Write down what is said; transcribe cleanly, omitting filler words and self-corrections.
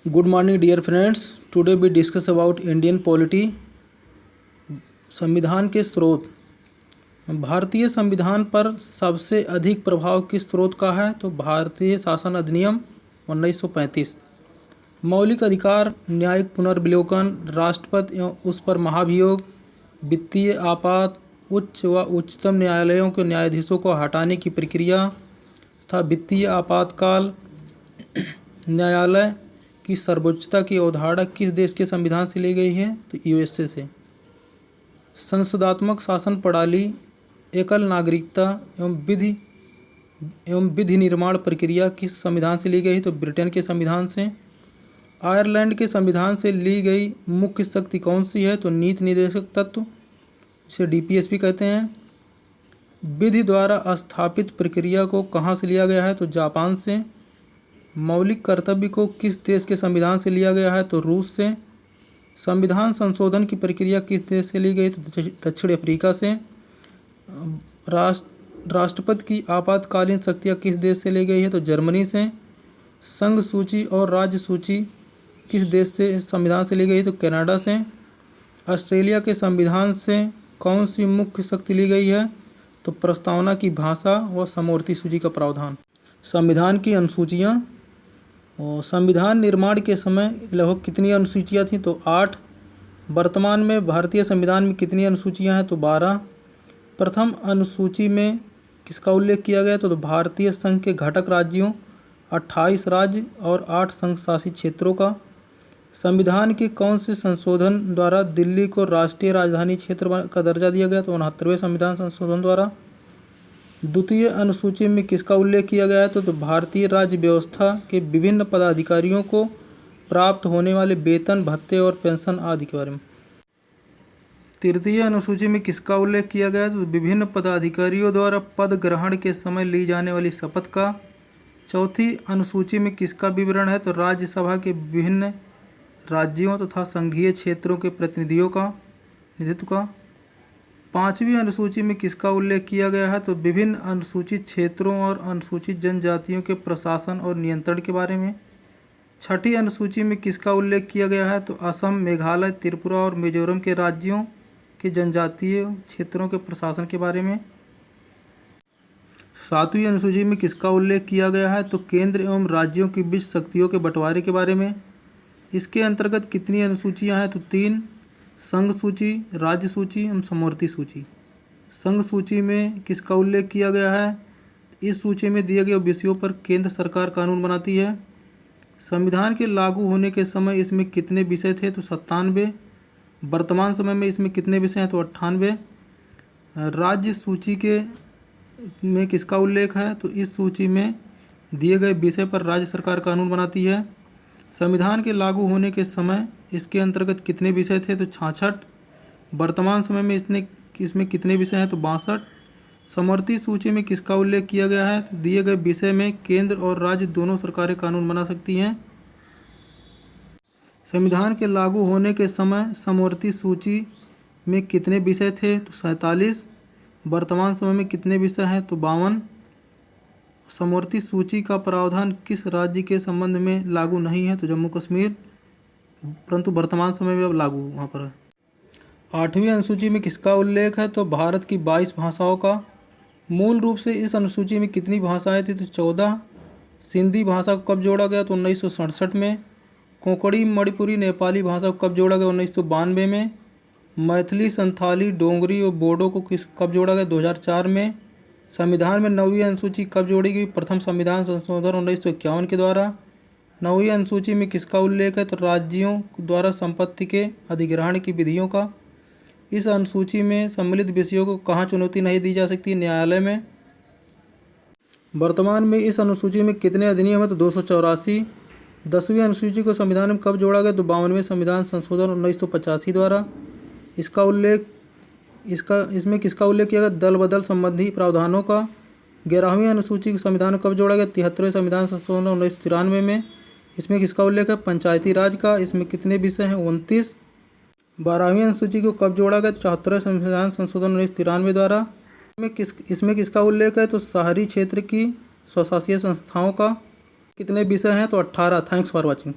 Good morning dear friends. Today we discuss about Indian polity. संविधान के स्रोत। भारतीय संविधान पर सबसे अधिक प्रभाव किस स्रोत का है? तो भारतीय शासन अधिनियम 1935। मौलिक अधिकार, न्यायिक पुनर्विलोकन, राष्ट्रपति एवं उस पर महाभियोग, वित्तीय आपात, उच्च व उच्चतम न्यायालयों के न्यायाधीशों को हटाने की प्रक्रिया तथा वित्तीय आपातकाल, न्यायालय की सर्वोच्चता की अवधारणा किस देश के संविधान से ली गई है? तो यूएसए से। संसदात्मक शासन प्रणाली, एकल नागरिकता एवं विधि निर्माण प्रक्रिया किस संविधान से ली गई? तो ब्रिटेन के संविधान से। आयरलैंड के संविधान से ली गई मुख्य शक्ति कौन सी है? तो नीति निर्देशक तत्व, जिसे डीपीएस भी कहते हैं। विधि द्वारा स्थापित प्रक्रिया को कहाँ से लिया गया है? तो जापान से। मौलिक कर्तव्य को किस देश के संविधान से लिया गया है? तो रूस से। संविधान संशोधन की प्रक्रिया किस देश से ली गई? तो दक्षिण अफ्रीका से। राष्ट्रपति की आपातकालीन शक्तियाँ किस देश से ली गई है? तो जर्मनी से। संघ सूची और राज्य सूची किस देश से संविधान से ली गई है? तो कनाडा से। ऑस्ट्रेलिया के संविधान से कौन सी मुख्य शक्ति ली गई है? तो प्रस्तावना की भाषा व समवर्ती सूची का प्रावधान। संविधान की अनुसूचियाँ। और संविधान निर्माण के समय लगभग कितनी अनुसूचियाँ थीं? तो 8। वर्तमान में भारतीय संविधान में कितनी अनुसूचियाँ हैं? तो 12। प्रथम अनुसूची में किसका उल्लेख किया गया? तो भारतीय संघ के घटक राज्यों 28 राज्य और 8 संघ शासित क्षेत्रों का। संविधान के कौन से संशोधन द्वारा दिल्ली को राष्ट्रीय राजधानी क्षेत्र का दर्जा दिया गया? तो 69वें संविधान संशोधन द्वारा। द्वितीय अनुसूची में किसका उल्लेख किया गया है? तो भारतीय राज्य व्यवस्था के विभिन्न पदाधिकारियों को प्राप्त होने वाले वेतन, भत्ते और पेंशन आदि के बारे में। तृतीय अनुसूची में किसका उल्लेख किया गया है? तो विभिन्न पदाधिकारियों द्वारा पद ग्रहण के समय ली जाने वाली शपथ का। चौथी अनुसूची में किसका विवरण है? तो राज्यसभा के विभिन्न राज्यों तथा संघीय क्षेत्रों के प्रतिनिधियों का नेतृत्व का। पाँचवीं अनुसूची में किसका उल्लेख किया गया है? तो विभिन्न अनुसूचित क्षेत्रों और अनुसूचित जनजातियों के प्रशासन और नियंत्रण के बारे में। छठी अनुसूची में किसका उल्लेख किया गया है? तो असम, मेघालय, त्रिपुरा और मिजोरम के राज्यों के जनजातीय क्षेत्रों के प्रशासन के बारे में। सातवीं अनुसूची में किसका उल्लेख किया गया है? तो केंद्र एवं राज्यों के बीच शक्तियों के बंटवारे के बारे में। इसके अंतर्गत कितनी अनुसूचियाँ हैं? तो 3। संघ सूची, राज्य सूची एवं समवर्ती सूची। संघ सूची में किसका उल्लेख किया गया है? इस सूची में दिए गए विषयों पर केंद्र सरकार कानून बनाती है। संविधान के लागू होने के समय इसमें कितने विषय थे? तो 97। वर्तमान समय में इसमें कितने विषय हैं? तो 98। राज्य सूची में किसका उल्लेख है? तो इस सूची में दिए गए विषय पर राज्य सरकार कानून बनाती है। संविधान के लागू होने के समय इसके अंतर्गत कितने विषय थे? तो 66। वर्तमान समय में इसमें कितने विषय हैं? तो 62। समवर्ती सूची में किसका उल्लेख किया गया है? तो दिए गए विषय में केंद्र और राज्य दोनों सरकारें कानून बना सकती हैं। संविधान के लागू होने के समय समवर्ती सूची में कितने विषय थे? तो 47। वर्तमान समय में कितने विषय हैं? तो 52। समवर्ती सूची का प्रावधान किस राज्य के संबंध में लागू नहीं है? तो जम्मू कश्मीर, परंतु वर्तमान समय में अब लागू वहाँ पर है। 8वीं अनुसूची में किसका उल्लेख है? तो भारत की 22 भाषाओं का। मूल रूप से इस अनुसूची में कितनी भाषाएं थी? तो 14। सिंधी भाषा को कब जोड़ा गया? तो 1967 में। कोंकणी, मणिपुरी, नेपाली भाषा को कब जोड़ा गया? 1992 में। मैथिली, संथाली, डोगरी और बोडो को कब जोड़ा गया? 2004 में। संविधान में 9वीं अनुसूची कब जोड़ी गई? प्रथम संविधान संशोधन 1951 के द्वारा। 9वीं अनुसूची में किसका उल्लेख है? तो राज्यों द्वारा संपत्ति के अधिग्रहण की विधियों का। इस अनुसूची में सम्मिलित विषयों को कहाँ चुनौती नहीं दी जा सकती? न्यायालय में। वर्तमान में इस अनुसूची में कितने अधिनियम है? तो 284। 10वीं अनुसूची को संविधान में कब जोड़ा गया? तो 52वें संविधान संशोधन 1985 द्वारा। इसमें किसका उल्लेख किया गया? दल बदल संबंधी प्रावधानों का। 11वीं अनुसूची को संविधान में कब जोड़ा गया? 73वें संविधान संशोधन 1993 में। इसमें किसका उल्लेख है? पंचायती राज का। इसमें कितने विषय हैं? 29। 12वीं अनुसूची को कब जोड़ा गया? तो 74वें संविधान संशोधन 1993 द्वारा। इसमें किसका उल्लेख है? तो शहरी क्षेत्र की स्वशासीय संस्थाओं का। कितने विषय हैं? तो 18। Thanks for watching.